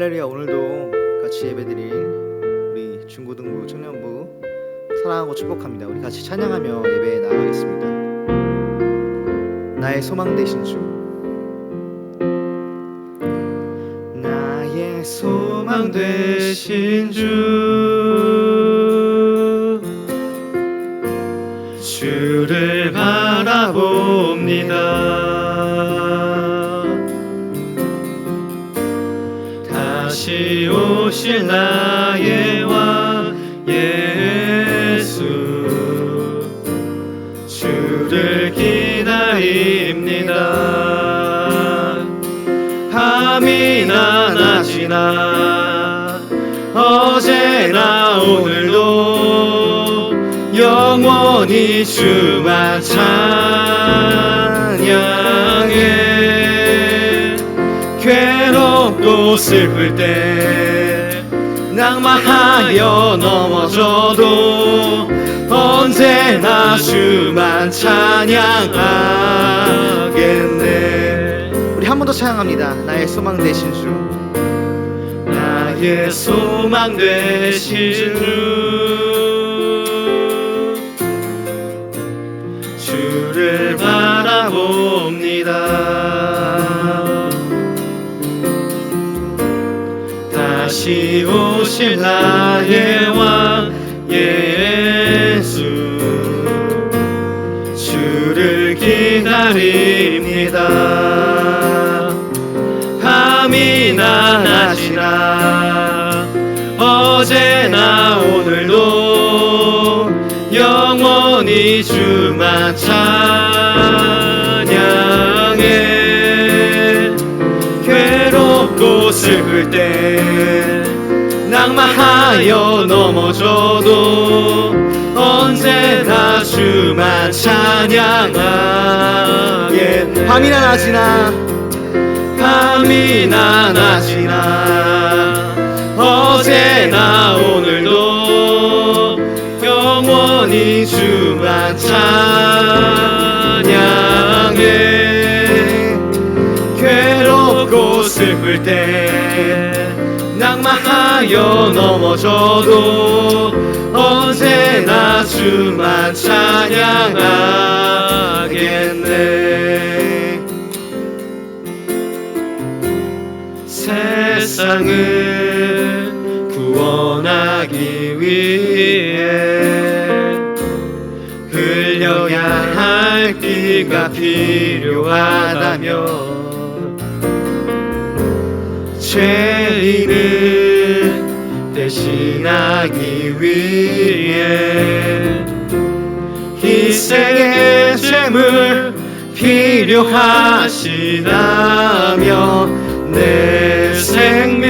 할렐루야. 오늘도 같이 예배드릴 우리 중고등부 청년부 사랑하고 축복합니다. 우리 같이 찬양하며 예배에 나가겠습니다. 나의 소망 되신 주, 나의 소망 되신 주, 주를 바라봅니다. 다시 오실 나의 왕 예수, 주를 기다립니다. 밤이나 낮이나 어제나 오늘도 영원히 주만 찬양해. 괴롭고 슬플 때 낙마하여 넘어져도 언제나 주만 찬양하겠네. 우리 한 번 더 찬양합니다. 나의 소망 되신 주, 나의 소망 되신 주, 주를 바라봅니다. 다시 오실 나의 왕 예수, 주를 기다립니다. 밤이나 낮이나 어제나 오늘도 영원히 주만 찬양해. 괴롭고 슬플 때 낙마하여 넘어져도 언제나 주만 찬양하게. 밤이나 낮이나 밤이나 낮이나 어제나 오늘도 영원히 주만 찬양해. 괴롭고 슬플 때 낙마하여 넘어져도 언제나 주만 찬양하겠네. 세상을 구원하기 위해 흘려야 할 피가 필요하다면 죄인을 대신하기 위해 희생의 제물 필요하시다며 내 생명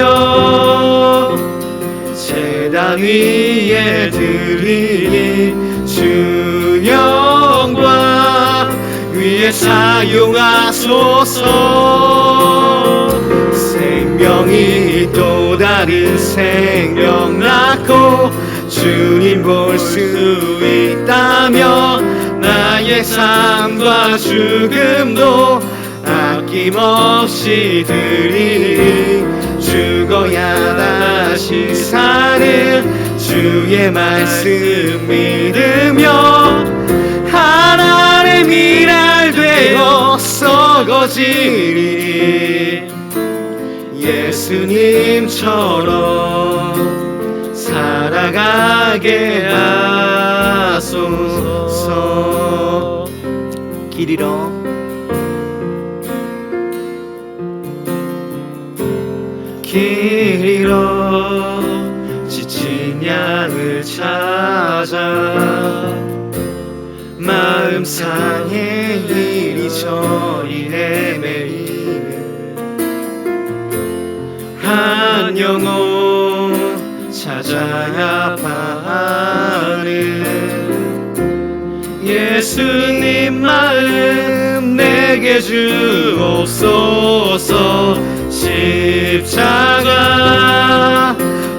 제단 위에 드리니 주 영광 위에 사용하소서. 생명이 또 다른 생명 낳고 주님 볼 수 있다면 나의 삶과 죽음도 아낌없이 드리니 죽어야 다시 사는 주의 말씀 믿으며 하나님의 미랄 되어 썩어지리. 예수님처럼 살아가게 하소서. 길 잃어 길 잃어 지친 양을 찾아 마음 상해 이리저리 헤매이는 한 영혼 찾아야 아파하는 예수님 마음 내게 주옵소서. 십자가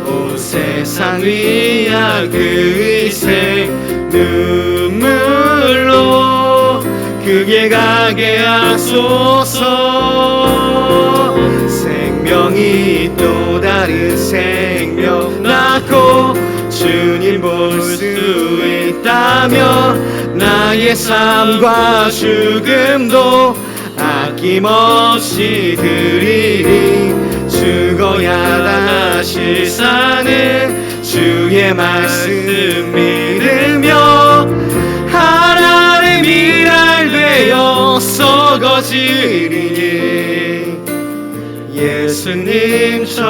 온 세상 위한 그 희생 눈물로 그게 가게 하소서. 생명이 또 다른 생명 낳고 주님 볼 수 있다면 나의 삶과 죽음도 아낌없이 드리리. 죽어야 다시 사는 주의 말씀 믿으며 하나님 일할 되어 썩어지리니 예수님처럼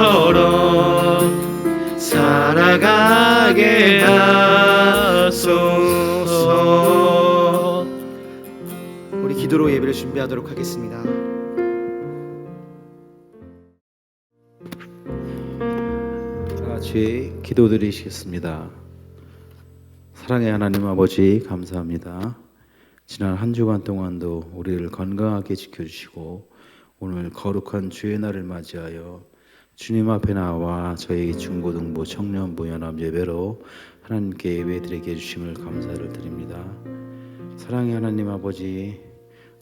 살아가게 하소서. 우리 기도로 예배를 준비하도록 하겠습니다. 다 같이 기도드리시겠습니다. 사랑의 하나님 아버지, 감사합니다. 지난 한 주간 동안도 우리를 건강하게 지켜주시고 오늘 거룩한 주의 날을 맞이하여 주님 앞에 나와 저희 중고등부 청년부 연합 예배로 하나님께 예배드리게 해주심을 감사를 드립니다. 사랑의 하나님 아버지,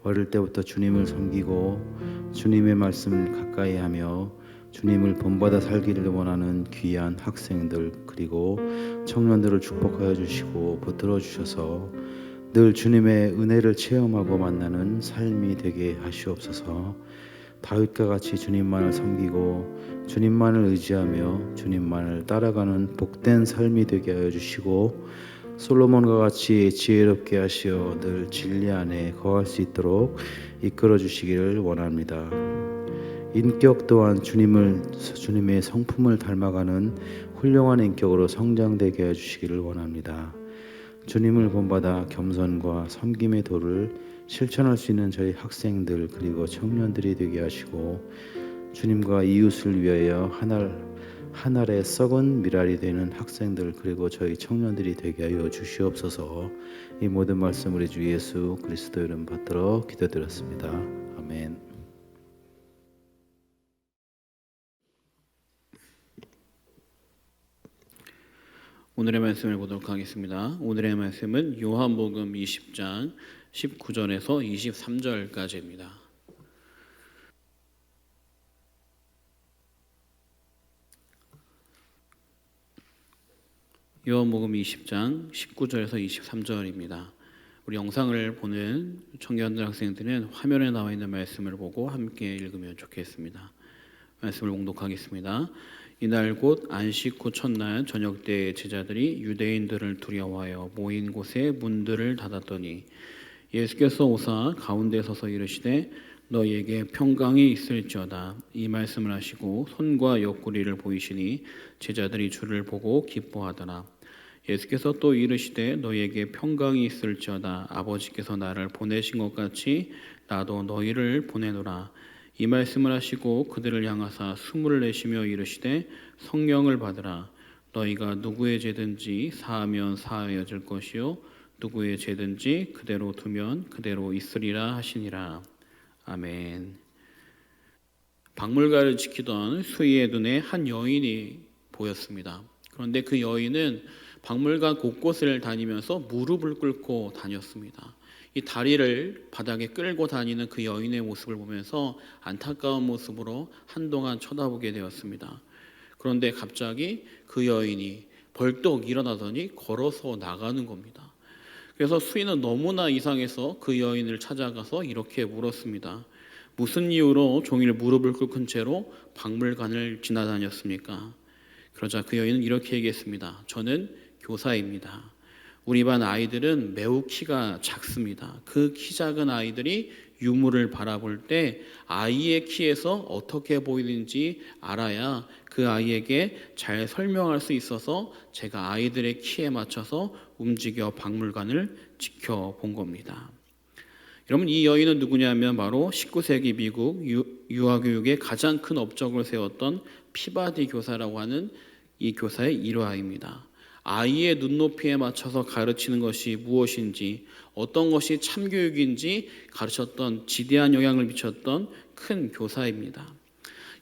어릴 때부터 주님을 섬기고 주님의 말씀을 가까이 하며 주님을 본받아 살기를 원하는 귀한 학생들 그리고 청년들을 축복하여 주시고 붙들어 주셔서 늘 주님의 은혜를 체험하고 만나는 삶이 되게 하시옵소서. 다윗과 같이 주님만을 섬기고 주님만을 의지하며 주님만을 따라가는 복된 삶이 되게 하여 주시고 솔로몬과 같이 지혜롭게 하시어 늘 진리 안에 거할 수 있도록 이끌어 주시기를 원합니다. 인격 또한 주님의 성품을 닮아가는 훌륭한 인격으로 성장되게 해주시기를 원합니다. 주님을 본받아 겸손과 섬김의 도를 실천할 수 있는 저희 학생들 그리고 청년들이 되게 하시고 주님과 이웃을 위하여 한 알의 썩은 미랄이 되는 학생들 그리고 저희 청년들이 되게 하여 주시옵소서. 이 모든 말씀 우리 주 예수 그리스도 이름 받들어 기도드렸습니다. 아멘. 오늘의 말씀을 보도록 하겠습니다. 오늘의 말씀은 요한복음 20장 19절에서 23절까지입니다. 요한복음 20장 19절에서 23절입니다. 우리 영상을 보는 청년들 학생들은 화면에 나와 있는 말씀을 보고 함께 읽으면 좋겠습니다. 말씀을 봉독하겠습니다. 이날 곧 안식 후 첫날 저녁 때 제자들이 유대인들을 두려워하여 모인 곳에 문들을 닫았더니 예수께서 오사 가운데 서서 이르시되 너희에게 평강이 있을지어다. 이 말씀을 하시고 손과 옆구리를 보이시니 제자들이 주를 보고 기뻐하더라. 예수께서 또 이르시되 너희에게 평강이 있을지어다. 아버지께서 나를 보내신 것 같이 나도 너희를 보내노라. 이 말씀을 하시고 그들을 향하사 숨을 내쉬며 이르시되 성령을 받으라. 너희가 누구의 죄든지 사하면 사하여질 것이요 누구의 죄든지 그대로 두면 그대로 있으리라 하시니라. 아멘. 박물관을 지키던 수희의 눈에 한 여인이 보였습니다. 그런데 그 여인은 박물관 곳곳을 다니면서 무릎을 꿇고 다녔습니다. 이 다리를 바닥에 끌고 다니는 그 여인의 모습을 보면서 안타까운 모습으로 한동안 쳐다보게 되었습니다. 그런데 갑자기 그 여인이 벌떡 일어나더니 걸어서 나가는 겁니다. 그래서 수인은 너무나 이상해서 그 여인을 찾아가서 이렇게 물었습니다. 무슨 이유로 종일 무릎을 꿇은 채로 박물관을 지나다녔습니까? 그러자 그 여인은 이렇게 얘기했습니다. 저는 교사입니다. 우리 반 아이들은 매우 키가 작습니다. 그 키 작은 아이들이 유물을 바라볼 때 아이의 키에서 어떻게 보이는지 알아야 그 아이에게 잘 설명할 수 있어서 제가 아이들의 키에 맞춰서 움직여 박물관을 지켜본 겁니다. 여러분, 이 여인은 누구냐면 바로 19세기 미국 유아교육의 가장 큰 업적을 세웠던 피바디 교사라고 하는 이 교사의 일화입니다. 아이의 눈높이에 맞춰서 가르치는 것이 무엇인지, 어떤 것이 참교육인지 가르쳤던, 지대한 영향을 미쳤던 큰 교사입니다.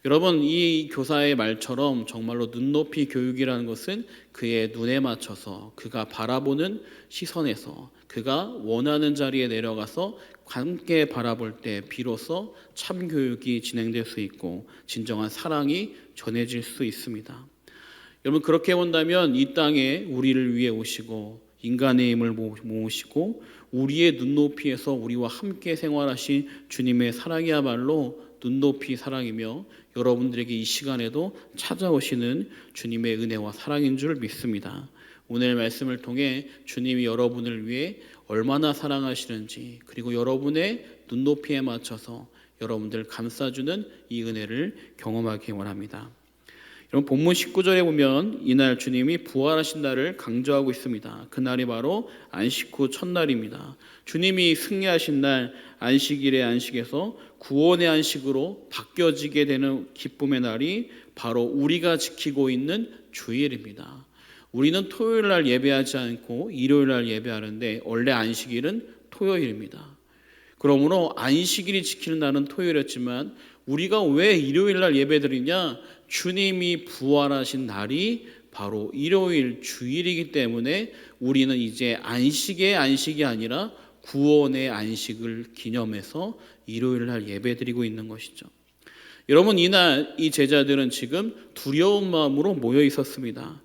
여러분, 이 교사의 말처럼 정말로 눈높이 교육이라는 것은 그의 눈에 맞춰서 그가 바라보는 시선에서 그가 원하는 자리에 내려가서 함께 바라볼 때 비로소 참 교육이 진행될 수 있고 진정한 사랑이 전해질 수 있습니다. 여러분, 그렇게 본다면 이 땅에 우리를 위해 오시고 인간의 힘을 모으시고 우리의 눈높이에서 우리와 함께 생활하신 주님의 사랑이야말로 눈높이 사랑이며 여러분들에게 이 시간에도 찾아오시는 주님의 은혜와 사랑인 줄 믿습니다. 오늘 말씀을 통해 주님이 여러분을 위해 얼마나 사랑하시는지, 그리고 여러분의 눈높이에 맞춰서 여러분들 감싸주는 이 은혜를 경험하기 원합니다. 여러분, 본문 19절에 보면 이날 주님이 부활하신 날을 강조하고 있습니다. 그날이 바로 안식 후 첫날입니다. 주님이 승리하신 날, 안식일의 안식에서 구원의 안식으로 바뀌어지게 되는 기쁨의 날이 바로 우리가 지키고 있는 주일입니다. 우리는 토요일 날 예배하지 않고 일요일 날 예배하는데 원래 안식일은 토요일입니다. 그러므로 안식일이 지키는 날은 토요일이었지만 우리가 왜 일요일 날 예배드리냐? 주님이 부활하신 날이 바로 일요일 주일이기 때문에 우리는 이제 안식의 안식이 아니라 구원의 안식을 기념해서 일요일 날 예배드리고 있는 것이죠. 여러분, 이날 이 제자들은 지금 두려운 마음으로 모여 있었습니다.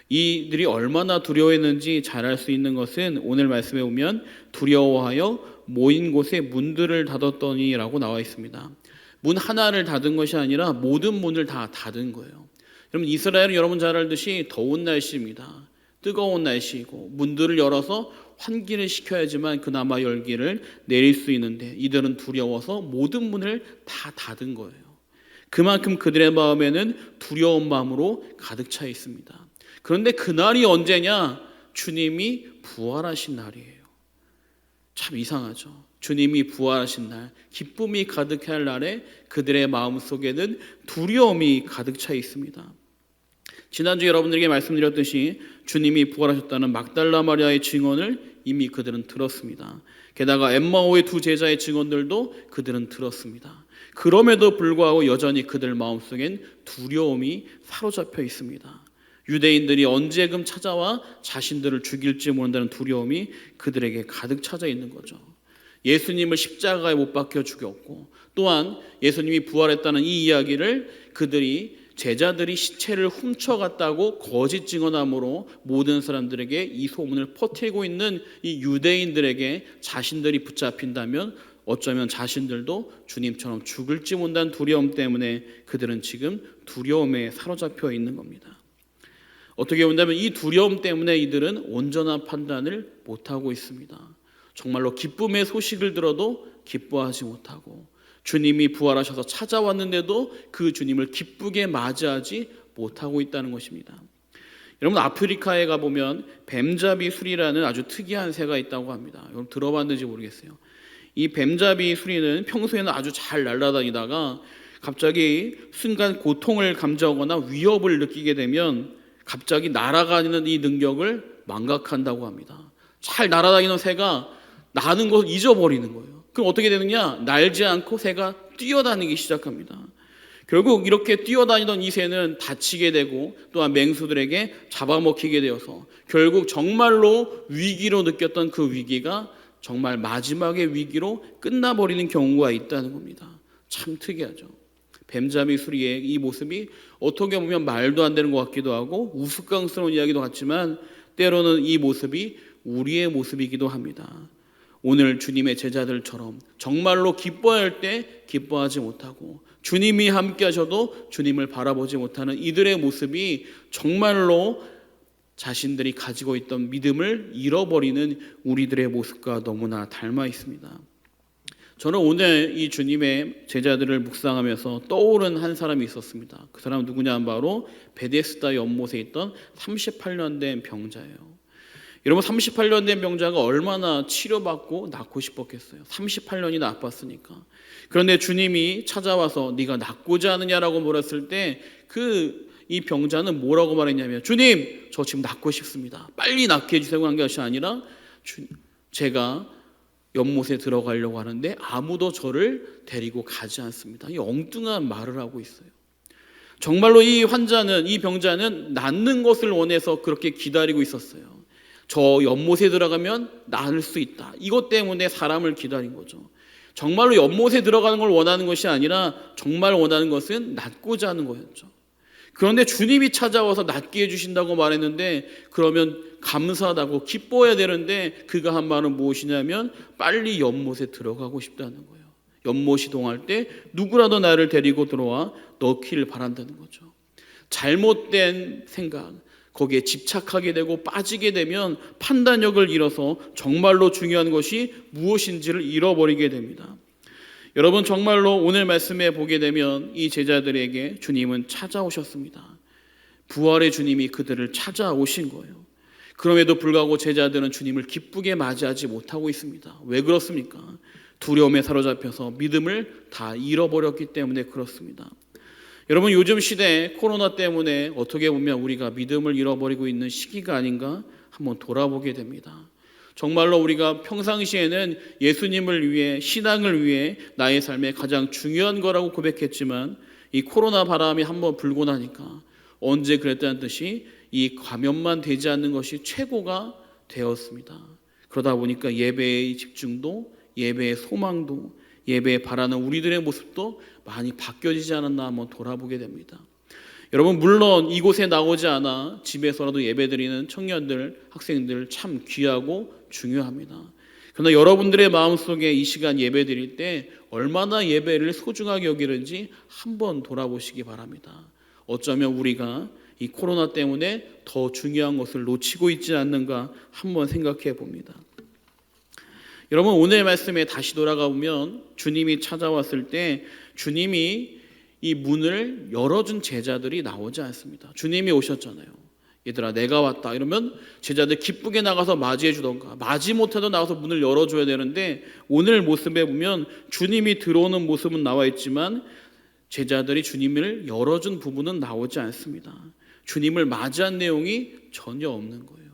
이들이 얼마나 두려워했는지 잘 알 수 있는 것은 오늘 말씀에 보면 두려워하여 모인 곳에 문들을 닫았더니 라고 나와 있습니다. 문 하나를 닫은 것이 아니라 모든 문을 다 닫은 거예요. 여러분, 이스라엘은 여러분 잘 알듯이 더운 날씨입니다. 뜨거운 날씨이고 문들을 열어서 환기를 시켜야지만 그나마 열기를 내릴 수 있는데 이들은 두려워서 모든 문을 다 닫은 거예요. 그만큼 그들의 마음에는 두려운 마음으로 가득 차 있습니다. 그런데 그날이 언제냐? 주님이 부활하신 날이에요. 참 이상하죠. 주님이 부활하신 날, 기쁨이 가득할 날에 그들의 마음속에는 두려움이 가득 차 있습니다. 지난주 여러분들에게 말씀드렸듯이 주님이 부활하셨다는 막달라 마리아의 증언을 이미 그들은 들었습니다. 게다가 엠마오의 두 제자의 증언들도 그들은 들었습니다. 그럼에도 불구하고 여전히 그들 마음속엔 두려움이 사로잡혀 있습니다. 유대인들이 언제금 찾아와 자신들을 죽일지 모른다는 두려움이 그들에게 가득 차져 있는 거죠. 예수님을 십자가에 못 박혀 죽였고 또한 예수님이 부활했다는 이 이야기를 제자들이 시체를 훔쳐갔다고 거짓 증언함으로 모든 사람들에게 이 소문을 퍼뜨리고 있는 이 유대인들에게 자신들이 붙잡힌다면 어쩌면 자신들도 주님처럼 죽을지 모른다는 두려움 때문에 그들은 지금 두려움에 사로잡혀 있는 겁니다. 어떻게 본다면 이 두려움 때문에 이들은 온전한 판단을 못하고 있습니다. 정말로 기쁨의 소식을 들어도 기뻐하지 못하고 주님이 부활하셔서 찾아왔는데도 그 주님을 기쁘게 맞이하지 못하고 있다는 것입니다. 여러분, 아프리카에 가보면 뱀잡이 수리라는 아주 특이한 새가 있다고 합니다. 여러분 들어봤는지 모르겠어요. 이 뱀잡이 수리는 평소에는 아주 잘 날아다니다가 갑자기 순간 고통을 감지하거나 위협을 느끼게 되면 갑자기 날아가는 이 능력을 망각한다고 합니다. 잘 날아다니는 새가 나는 것을 잊어버리는 거예요. 그럼 어떻게 되느냐? 날지 않고 새가 뛰어다니기 시작합니다. 결국 이렇게 뛰어다니던 이 새는 다치게 되고 또한 맹수들에게 잡아먹히게 되어서 결국 정말로 위기로 느꼈던 그 위기가 정말 마지막의 위기로 끝나버리는 경우가 있다는 겁니다. 참 특이하죠. 뱀잡이 수리의 이 모습이 어떻게 보면 말도 안 되는 것 같기도 하고 우스꽝스러운 이야기도 같지만 때로는 이 모습이 우리의 모습이기도 합니다. 오늘 주님의 제자들처럼 정말로 기뻐할 때 기뻐하지 못하고 주님이 함께 하셔도 주님을 바라보지 못하는 이들의 모습이 정말로 자신들이 가지고 있던 믿음을 잃어버리는 우리들의 모습과 너무나 닮아 있습니다. 저는 오늘 이 주님의 제자들을 묵상하면서 떠오른 한 사람이 있었습니다. 그 사람은 누구냐 하면 바로 베데스다 연못에 있던 38년 된 병자예요. 여러분, 38년 된 병자가 얼마나 치료받고 낫고 싶었겠어요. 38년이나 아팠으니까. 그런데 주님이 찾아와서 네가 낫고자 하느냐라고 물었을 때 이 병자는 뭐라고 말했냐면 주님, 저 지금 낫고 싶습니다. 빨리 낫게 해주세요 한 것이 아니라 제가 연못에 들어가려고 하는데 아무도 저를 데리고 가지 않습니다. 이 엉뚱한 말을 하고 있어요. 정말로 이 환자는, 이 병자는 낫는 것을 원해서 그렇게 기다리고 있었어요. 저 연못에 들어가면 나을 수 있다. 이것 때문에 사람을 기다린 거죠. 정말로 연못에 들어가는 걸 원하는 것이 아니라 정말 원하는 것은 낫고자 하는 거였죠. 그런데 주님이 찾아와서 낫게 해주신다고 말했는데, 그러면 감사하다고 기뻐해야 되는데 그가 한 말은 무엇이냐면 빨리 연못에 들어가고 싶다는 거예요. 연못이 동할 때 누구라도 나를 데리고 들어와 넣기를 바란다는 거죠. 잘못된 생각, 거기에 집착하게 되고 빠지게 되면 판단력을 잃어서 정말로 중요한 것이 무엇인지를 잃어버리게 됩니다. 여러분, 정말로 오늘 말씀에 보게 되면 이 제자들에게 주님은 찾아오셨습니다. 부활의 주님이 그들을 찾아오신 거예요. 그럼에도 불구하고 제자들은 주님을 기쁘게 맞이하지 못하고 있습니다. 왜 그렇습니까? 두려움에 사로잡혀서 믿음을 다 잃어버렸기 때문에 그렇습니다. 여러분, 요즘 시대에 코로나 때문에 어떻게 보면 우리가 믿음을 잃어버리고 있는 시기가 아닌가 한번 돌아보게 됩니다. 정말로 우리가 평상시에는 예수님을 위해, 신앙을 위해 나의 삶에 가장 중요한 거라고 고백했지만 이 코로나 바람이 한번 불고 나니까 언제 그랬다는 듯이 이 감염만 되지 않는 것이 최고가 되었습니다. 그러다 보니까 예배의 집중도, 예배의 소망도, 예배에 바라는 우리들의 모습도 많이 바뀌어지지 않았나 한번 돌아보게 됩니다. 여러분, 물론 이곳에 나오지 않아 집에서라도 예배드리는 청년들, 학생들 참 귀하고 중요합니다. 그러나 여러분들의 마음속에 이 시간 예배드릴 때 얼마나 예배를 소중하게 여기는지 한번 돌아보시기 바랍니다. 어쩌면 우리가 이 코로나 때문에 더 중요한 것을 놓치고 있지 않는가 한번 생각해 봅니다. 여러분, 오늘 말씀에 다시 돌아가 보면 주님이 찾아왔을 때 주님이 이 문을 열어준 제자들이 나오지 않습니다. 주님이 오셨잖아요. 얘들아, 내가 왔다 이러면 제자들 기쁘게 나가서 맞이해 주던가, 맞이 못해도 나가서 문을 열어줘야 되는데 오늘 모습에 보면 주님이 들어오는 모습은 나와 있지만 제자들이 주님을 열어준 부분은 나오지 않습니다. 주님을 맞이한 내용이 전혀 없는 거예요.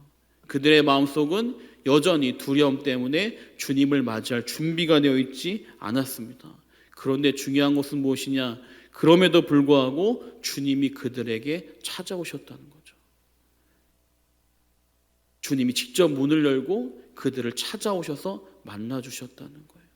그들의 마음속은 여전히 두려움 때문에 주님을 맞이할 준비가 되어 있지 않았습니다. 그런데 중요한 것은 무엇이냐? 그럼에도 불구하고 주님이 그들에게 찾아오셨다는 거죠. 주님이 직접 문을 열고 그들을 찾아오셔서 만나주셨다는 거예요.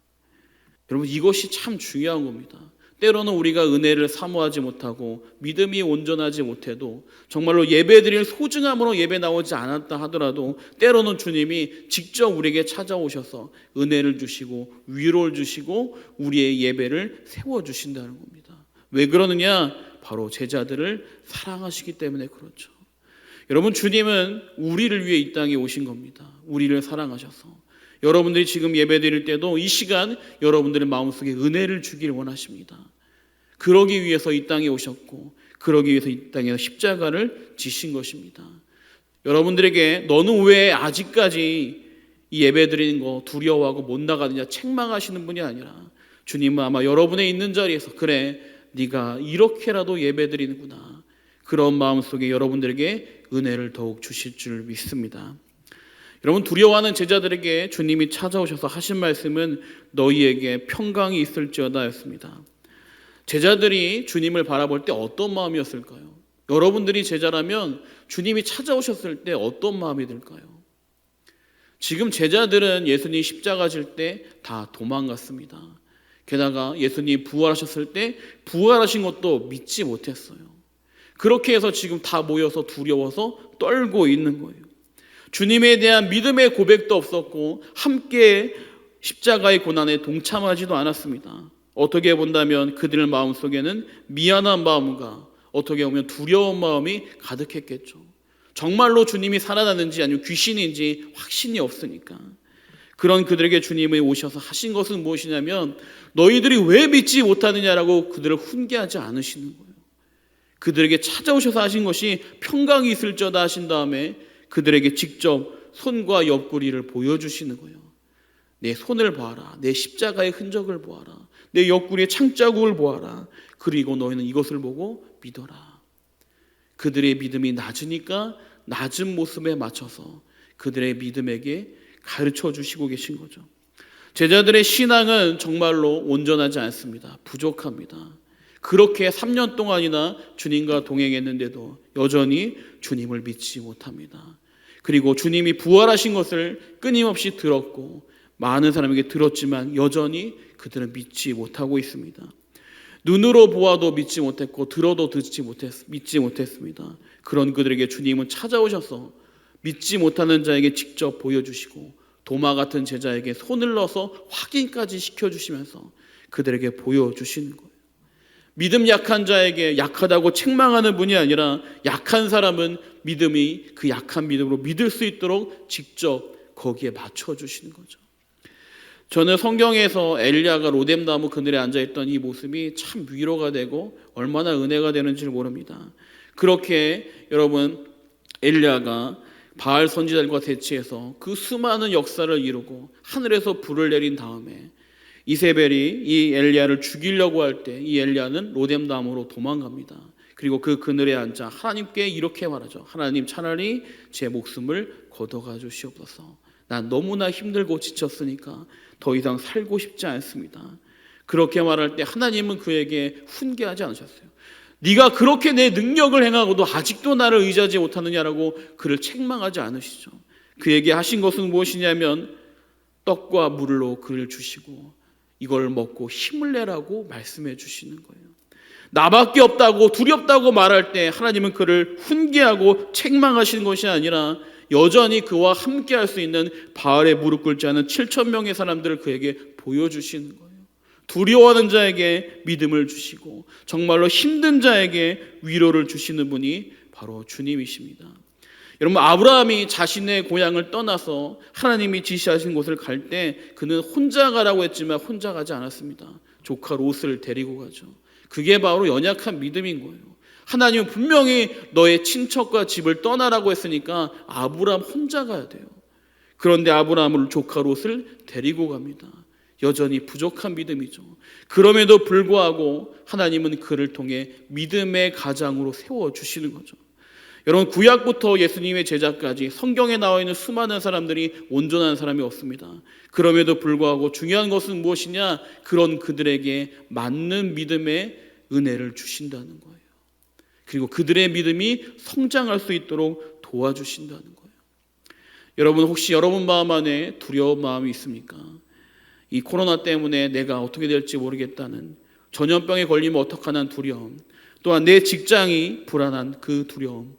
여러분, 이것이 참 중요한 겁니다. 때로는 우리가 은혜를 사모하지 못하고 믿음이 온전하지 못해도 정말로 예배드릴 소중함으로 예배 나오지 않았다 하더라도 때로는 주님이 직접 우리에게 찾아오셔서 은혜를 주시고 위로를 주시고 우리의 예배를 세워주신다는 겁니다. 왜 그러느냐? 바로 제자들을 사랑하시기 때문에 그렇죠. 여러분, 주님은 우리를 위해 이 땅에 오신 겁니다. 우리를 사랑하셔서 여러분들이 지금 예배드릴 때도 이 시간 여러분들의 마음속에 은혜를 주길 원하십니다. 그러기 위해서 이 땅에 오셨고 그러기 위해서 이 땅에서 십자가를 지신 것입니다. 여러분들에게 너는 왜 아직까지 이 예배드리는 거 두려워하고 못 나가느냐 책망하시는 분이 아니라 주님은 아마 여러분의 있는 자리에서 그래, 네가 이렇게라도 예배드리는구나, 그런 마음속에 여러분들에게 은혜를 더욱 주실 줄 믿습니다. 여러분, 두려워하는 제자들에게 주님이 찾아오셔서 하신 말씀은 너희에게 평강이 있을지어다 였습니다. 제자들이 주님을 바라볼 때 어떤 마음이었을까요? 여러분들이 제자라면 주님이 찾아오셨을 때 어떤 마음이 들까요? 지금 제자들은 예수님 십자가 질 때 다 도망갔습니다. 게다가 예수님 부활하셨을 때 부활하신 것도 믿지 못했어요. 그렇게 해서 지금 다 모여서 두려워서 떨고 있는 거예요. 주님에 대한 믿음의 고백도 없었고 함께 십자가의 고난에 동참하지도 않았습니다. 어떻게 본다면 그들 마음속에는 미안한 마음과 어떻게 보면 두려운 마음이 가득했겠죠. 정말로 주님이 살아났는지 아니면 귀신인지 확신이 없으니까. 그런 그들에게 주님이 오셔서 하신 것은 무엇이냐면 너희들이 왜 믿지 못하느냐라고 그들을 훈계하지 않으시는 거예요. 그들에게 찾아오셔서 하신 것이 평강이 있을지어다 하신 다음에 그들에게 직접 손과 옆구리를 보여주시는 거예요. 내 손을 보아라. 내 십자가의 흔적을 보아라. 내 옆구리의 창자국을 보아라. 그리고 너희는 이것을 보고 믿어라. 그들의 믿음이 낮으니까 낮은 모습에 맞춰서 그들의 믿음에게 가르쳐 주시고 계신 거죠. 제자들의 신앙은 정말로 온전하지 않습니다. 부족합니다. 그렇게 3년 동안이나 주님과 동행했는데도 여전히 주님을 믿지 못합니다. 그리고 주님이 부활하신 것을 끊임없이 들었고 많은 사람에게 들었지만 여전히 그들은 믿지 못하고 있습니다. 눈으로 보아도 믿지 못했고 들어도 믿지 못했습니다. 그런 그들에게 주님은 찾아오셔서 믿지 못하는 자에게 직접 보여주시고 도마 같은 제자에게 손을 넣어서 확인까지 시켜주시면서 그들에게 보여주시는 거예요. 믿음 약한 자에게 약하다고 책망하는 분이 아니라 약한 사람은 믿음이 그 약한 믿음으로 믿을 수 있도록 직접 거기에 맞춰주시는 거죠. 저는 성경에서 엘리야가 로뎀나무 그늘에 앉아있던 이 모습이 참 위로가 되고 얼마나 은혜가 되는지를 모릅니다. 그렇게 여러분 엘리야가 바알 선지자들과 대치해서 그 수많은 역사를 이루고 하늘에서 불을 내린 다음에 이세벨이 이 엘리야를 죽이려고 할 때 이 엘리야는 로뎀나무로 도망갑니다. 그리고 그 그늘에 앉아 하나님께 이렇게 말하죠. 하나님, 차라리 제 목숨을 걷어가 주시옵소서. 난 너무나 힘들고 지쳤으니까 더 이상 살고 싶지 않습니다. 그렇게 말할 때 하나님은 그에게 훈계하지 않으셨어요. 네가 그렇게 내 능력을 행하고도 아직도 나를 의지하지 못하느냐라고 그를 책망하지 않으시죠. 그에게 하신 것은 무엇이냐면 떡과 물로 그를 주시고 이걸 먹고 힘을 내라고 말씀해 주시는 거예요. 나밖에 없다고 두렵다고 말할 때 하나님은 그를 훈계하고 책망하시는 것이 아니라 여전히 그와 함께 할 수 있는 바알에 무릎 꿇지 않은 7,000명의 사람들을 그에게 보여주시는 거예요. 두려워하는 자에게 믿음을 주시고 정말로 힘든 자에게 위로를 주시는 분이 바로 주님이십니다. 여러분, 아브라함이 자신의 고향을 떠나서 하나님이 지시하신 곳을 갈 때 그는 혼자 가라고 했지만 혼자 가지 않았습니다. 조카 롯을 데리고 가죠. 그게 바로 연약한 믿음인 거예요. 하나님은 분명히 너의 친척과 집을 떠나라고 했으니까 아브라함 혼자 가야 돼요. 그런데 아브라함을 조카 롯을 데리고 갑니다. 여전히 부족한 믿음이죠. 그럼에도 불구하고 하나님은 그를 통해 믿음의 가장으로 세워주시는 거죠. 여러분, 구약부터 예수님의 제자까지 성경에 나와 있는 수많은 사람들이 온전한 사람이 없습니다. 그럼에도 불구하고 중요한 것은 무엇이냐? 그런 그들에게 맞는 믿음의 은혜를 주신다는 거예요. 그리고 그들의 믿음이 성장할 수 있도록 도와주신다는 거예요. 여러분, 혹시 여러분 마음 안에 두려운 마음이 있습니까? 이 코로나 때문에 내가 어떻게 될지 모르겠다는, 전염병에 걸리면 어떡하는 두려움, 또한 내 직장이 불안한 그 두려움,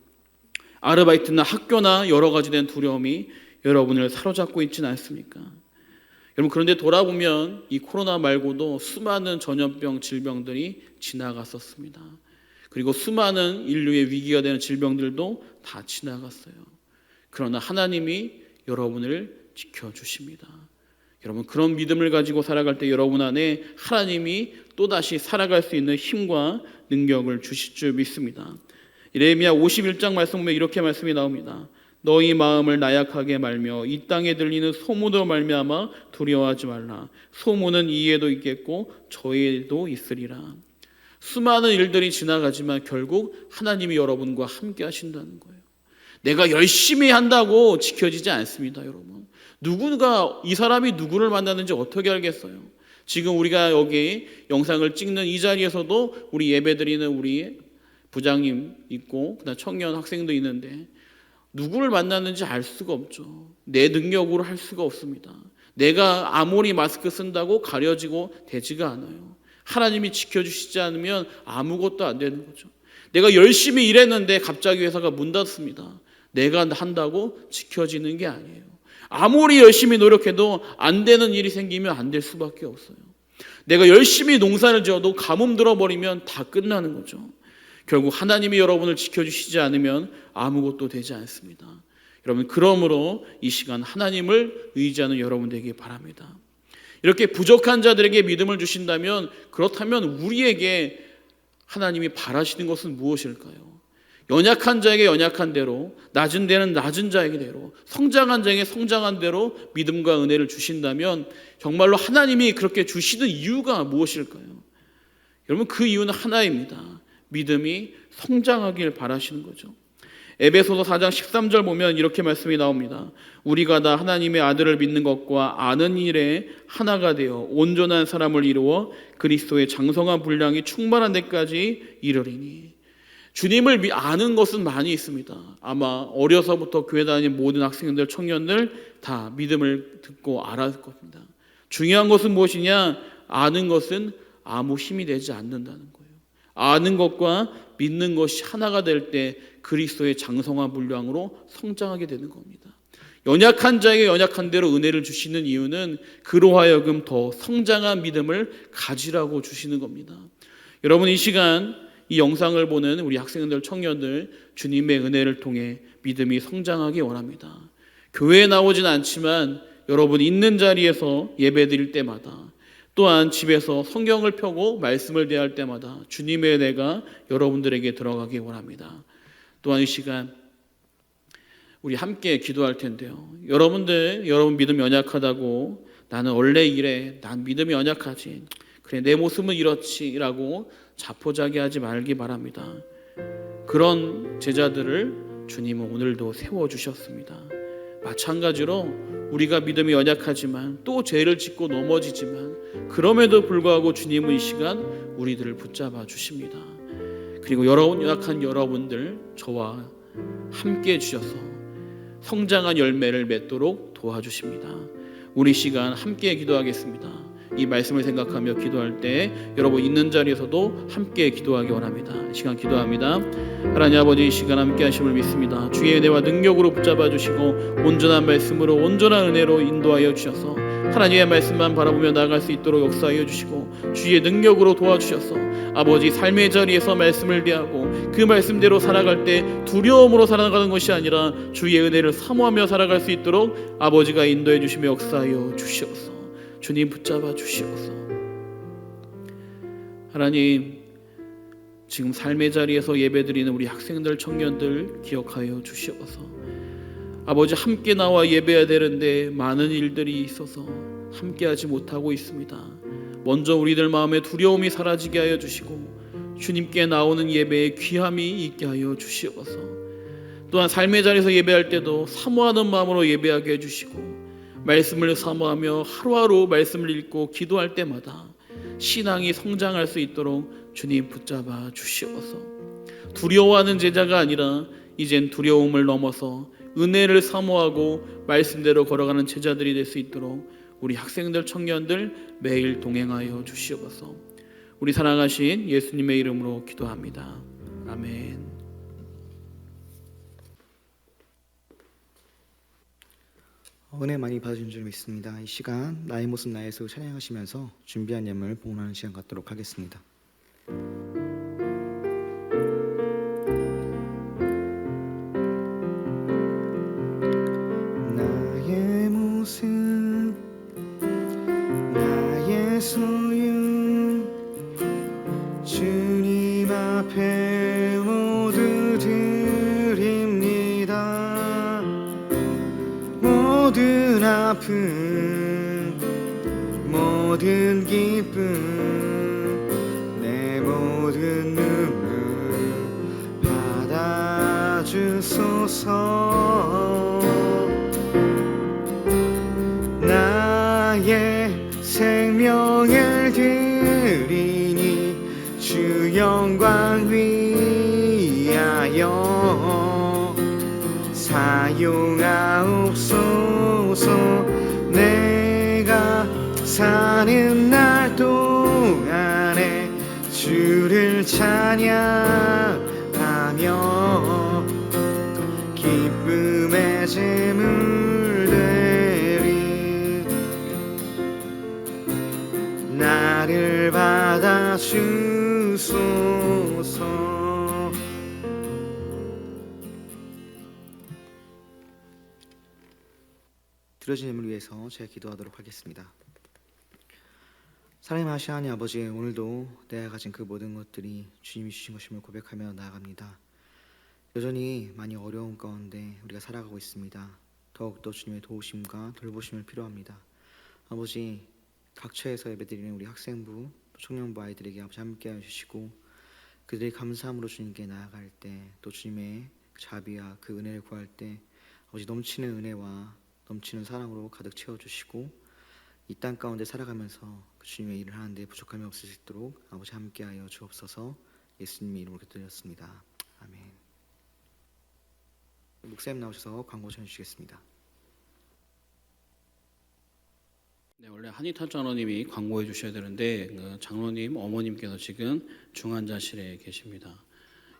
아르바이트나 학교나 여러 가지 된 두려움이 여러분을 사로잡고 있지는 않습니까? 여러분, 그런데 돌아보면 이 코로나 말고도 수많은 전염병 질병들이 지나갔었습니다. 그리고 수많은 인류의 위기가 되는 질병들도 다 지나갔어요. 그러나 하나님이 여러분을 지켜주십니다. 여러분, 그런 믿음을 가지고 살아갈 때 여러분 안에 하나님이 또다시 살아갈 수 있는 힘과 능력을 주실 줄 믿습니다. 예레미야 51장 말씀 보면 이렇게 말씀이 나옵니다. 너희 마음을 나약하게 말며 이 땅에 들리는 소문으로 말미암아 두려워하지 말라. 소문은 이에도 있겠고 저에도 있으리라. 수많은 일들이 지나가지만 결국 하나님이 여러분과 함께 하신다는 거예요. 내가 열심히 한다고 지켜지지 않습니다, 여러분. 누군가 이 사람이 누구를 만났는지 어떻게 알겠어요? 지금 우리가 여기 영상을 찍는 이 자리에서도 우리 예배드리는 우리 부장님 있고 그다음 청년 학생도 있는데 누구를 만났는지 알 수가 없죠. 내 능력으로 할 수가 없습니다. 내가 아무리 마스크 쓴다고 가려지고 되지가 않아요. 하나님이 지켜주시지 않으면 아무것도 안 되는 거죠. 내가 열심히 일했는데 갑자기 회사가 문 닫습니다. 내가 한다고 지켜지는 게 아니에요. 아무리 열심히 노력해도 안 되는 일이 생기면 안 될 수밖에 없어요. 내가 열심히 농사를 지어도 가뭄 들어버리면 다 끝나는 거죠. 결국 하나님이 여러분을 지켜주시지 않으면 아무것도 되지 않습니다. 여러분, 그러므로 이 시간 하나님을 의지하는 여러분 되기 바랍니다. 이렇게 부족한 자들에게 믿음을 주신다면, 그렇다면 우리에게 하나님이 바라시는 것은 무엇일까요? 연약한 자에게 연약한 대로, 낮은 데는 낮은 자에게 대로, 성장한 자에게 성장한 대로 믿음과 은혜를 주신다면 정말로 하나님이 그렇게 주시는 이유가 무엇일까요? 여러분, 그 이유는 하나입니다. 믿음이 성장하길 바라시는 거죠. 에베소서 4장 13절 보면 이렇게 말씀이 나옵니다. 우리가 다 하나님의 아들을 믿는 것과 아는 일에 하나가 되어 온전한 사람을 이루어 그리스도의 장성한 분량이 충만한 데까지 이르리니. 주님을 아는 것은 많이 있습니다. 아마 어려서부터 교회 다니는 모든 학생들, 청년들 다 믿음을 듣고 알았을 겁니다. 중요한 것은 무엇이냐? 아는 것은 아무 힘이 되지 않는다는 거예요. 아는 것과 믿는 것이 하나가 될 때 그리스도의 장성한 분량으로 성장하게 되는 겁니다. 연약한 자에게 연약한 대로 은혜를 주시는 이유는 그로 하여금 더 성장한 믿음을 가지라고 주시는 겁니다. 여러분, 이 시간 이 영상을 보는 우리 학생들, 청년들, 주님의 은혜를 통해 믿음이 성장하기 원합니다. 교회에 나오진 않지만 여러분 있는 자리에서 예배드릴 때마다, 또한 집에서 성경을 펴고 말씀을 대할 때마다 주님의 은혜가 여러분들에게 들어가기 원합니다. 또한 이 시간 우리 함께 기도할 텐데요. 여러분 믿음 연약하다고, 나는 원래 이래, 난 믿음이 연약하지, 그래 내 모습은 이렇지라고 자포자기하지 말기 바랍니다. 그런 제자들을 주님은 오늘도 세워주셨습니다. 마찬가지로 우리가 믿음이 연약하지만 또 죄를 짓고 넘어지지만 그럼에도 불구하고 주님은 이 시간 우리들을 붙잡아 주십니다. 그리고 연약한 여러분들 저와 함께 해주셔서 성장한 열매를 맺도록 도와주십니다. 우리 시간 함께 기도하겠습니다. 이 말씀을 생각하며 기도할 때 여러분 있는 자리에서도 함께 기도하기 원합니다. 이 시간 기도합니다. 하나님 아버지, 이 시간 함께 하심을 믿습니다. 주의 은혜와 능력으로 붙잡아 주시고 온전한 말씀으로 온전한 은혜로 인도하여 주셔서 하나님의 말씀만 바라보며 나아갈 수 있도록 역사하여 주시고 주의 능력으로 도와주셔서 아버지 삶의 자리에서 말씀을 대하고 그 말씀대로 살아갈 때 두려움으로 살아가는 것이 아니라 주의 은혜를 사모하며 살아갈 수 있도록 아버지가 인도해 주시며 역사하여 주시옵소서. 주님 붙잡아 주시옵소서. 하나님, 지금 삶의 자리에서 예배드리는 우리 학생들, 청년들 기억하여 주시옵소서. 아버지, 함께 나와 예배해야 되는데 많은 일들이 있어서 함께하지 못하고 있습니다. 먼저 우리들 마음에 두려움이 사라지게 하여 주시고 주님께 나오는 예배에 귀함이 있게 하여 주시옵소서. 또한 삶의 자리에서 예배할 때도 사모하는 마음으로 예배하게 해주시고 말씀을 사모하며 하루하루 말씀을 읽고 기도할 때마다 신앙이 성장할 수 있도록 주님 붙잡아 주시옵소서. 두려워하는 제자가 아니라 이젠 두려움을 넘어서 은혜를 사모하고 말씀대로 걸어가는 제자들이 될 수 있도록 우리 학생들, 청년들 매일 동행하여 주시옵소서. 우리 사랑하신 예수님의 이름으로 기도합니다. 아멘. 은혜 많이 받으신 줄 믿습니다. 이 시간 나의 모습 나의 수 찬양하시면서 준비한 예물 봉헌하는 시간 갖도록 하겠습니다. 나의 모습 나의 소유 주님 앞에 모두 드립니다. 모든 아픔 모든 기쁨 내 모든 눈물 받아주소서. 나의 생명을 드리니 주 영광 위하여 사용하옵소서. 내가 사는 날 동안에 주를 찬양하며 기쁨의 제물 되리. 나를 받아주소서. 드려진 예물을 위해서 제가 기도하도록 하겠습니다. 사랑의 하나님 아버지, 오늘도 내가 가진 그 모든 것들이 주님이 주신 것임을 고백하며 나아갑니다. 여전히 많이 어려운 가운데 우리가 살아가고 있습니다. 더욱더 주님의 도우심과 돌보심을 필요합니다. 아버지, 각처에서 예배드리는 우리 학생부, 청년부 아이들에게 아버지 함께하여 주시고 그들이 감사함으로 주님께 나아갈 때 또 주님의 자비와 그 은혜를 구할 때 아버지 넘치는 은혜와 넘치는 사랑으로 가득 채워주시고 이 땅 가운데 살아가면서 그 주님의 일을 하는데 부족함이 없을 수 있도록 아버지 함께하여 주옵소서. 예수님의 이름으로 기도드렸습니다. 아멘. 목사님 나오셔서 광고 전해주시겠습니다. 네, 원래 한의탁 장로님이 광고해 주셔야 되는데 그 장로님 어머님께서 지금 중환자실에 계십니다.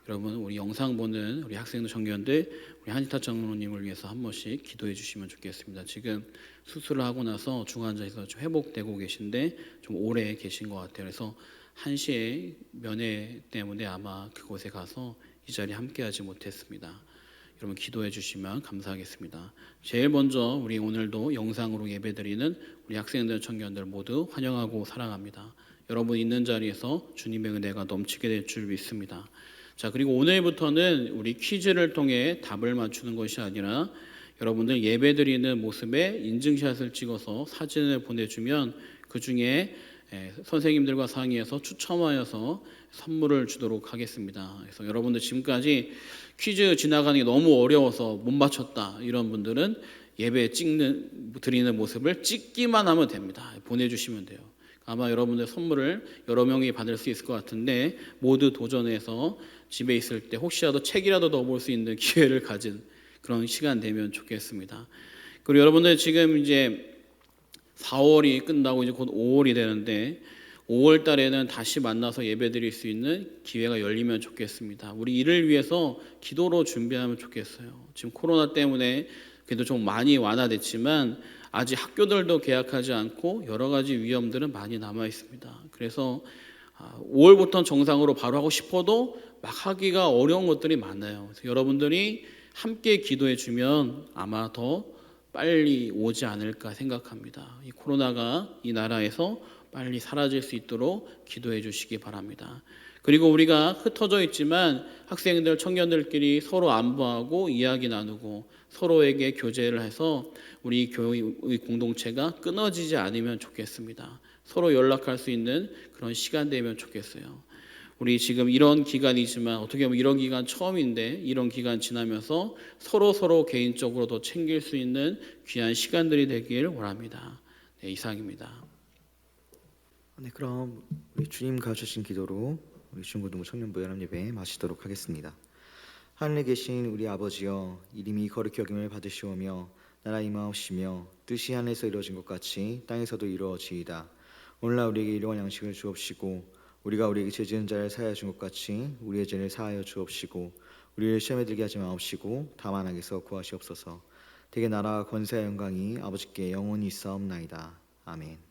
여러분 우리 영상 보는 우리 학생들 청년들 우리 한의탁 장로님을 위해서 한 번씩 기도해 주시면 좋겠습니다. 지금 수술을 하고 나서 중환자에서 좀 회복되고 계신데 좀 오래 계신 것 같아요. 그래서 1시에 면회 때문에 아마 그곳에 가서 이 자리에 함께하지 못했습니다. 여러분 기도해 주시면 감사하겠습니다. 제일 먼저 우리 오늘도 영상으로 예배드리는 우리 학생들 청년들 모두 환영하고 사랑합니다. 여러분 있는 자리에서 주님의 은혜가 넘치게 될 줄 믿습니다. 자, 그리고 오늘부터는 우리 퀴즈를 통해 답을 맞추는 것이 아니라 여러분들 예배드리는 모습에 인증샷을 찍어서 사진을 보내주면 그 중에 선생님들과 상의해서 추첨하여서 선물을 주도록 하겠습니다. 그래서 여러분들 지금까지 퀴즈 지나가는 게 너무 어려워서 못 맞췄다 이런 분들은 예배 드리는 모습을 찍기만 하면 됩니다. 보내주시면 돼요. 아마 여러분들 선물을 여러 명이 받을 수 있을 것 같은데 모두 도전해서 집에 있을 때 혹시라도 책이라도 넣어볼 수 있는 기회를 가진 그런 시간 되면 좋겠습니다. 그리고 여러분들 지금 이제 4월이 끝나고 이제 곧 5월이 되는데 5월 달에는 다시 만나서 예배드릴 수 있는 기회가 열리면 좋겠습니다. 우리 이를 위해서 기도로 준비하면 좋겠어요. 지금 코로나 때문에 그래도 좀 많이 완화됐지만 아직 학교들도 개학하지 않고 여러 가지 위험들은 많이 남아 있습니다. 그래서 5월부터 정상으로 바로 하고 싶어도 막 하기가 어려운 것들이 많아요. 그래서 여러분들이 함께 기도해 주면 아마 더 빨리 오지 않을까 생각합니다. 이 코로나가 이 나라에서 빨리 사라질 수 있도록 기도해 주시기 바랍니다. 그리고 우리가 흩어져 있지만 학생들, 청년들끼리 서로 안부하고 이야기 나누고 서로에게 교제를 해서 우리 교회의 공동체가 끊어지지 않으면 좋겠습니다. 서로 연락할 수 있는 그런 시간 되면 좋겠어요. 우리 지금 이런 기간이지만 어떻게 보면 이런 기간 처음인데 이런 기간 지나면서 서로 개인적으로 더 챙길 수 있는 귀한 시간들이 되길 원합니다. 네, 이상입니다. 네, 그럼 우리 주님 가르쳐주신 기도로 우리 중고등부 청년부 연합예배 마치도록 하겠습니다. 하늘에 계신 우리 아버지여, 이름이 거룩히 여김을 받으시오며 나라 임하옵시며 뜻이 하늘에서 이루어진 것 같이 땅에서도 이루어지이다. 오늘날 우리에게 일용할 양식을 주옵시고 우리가 우리에게 죄 지은 자를 사하여 준 것 같이 우리의 죄를 사하여 주옵시고 우리를 시험에 들게 하지 마옵시고 다만 악에서 구하시옵소서. 대개 나라와 권세와 영광이 아버지께 영원히 있사옵나이다. 아멘.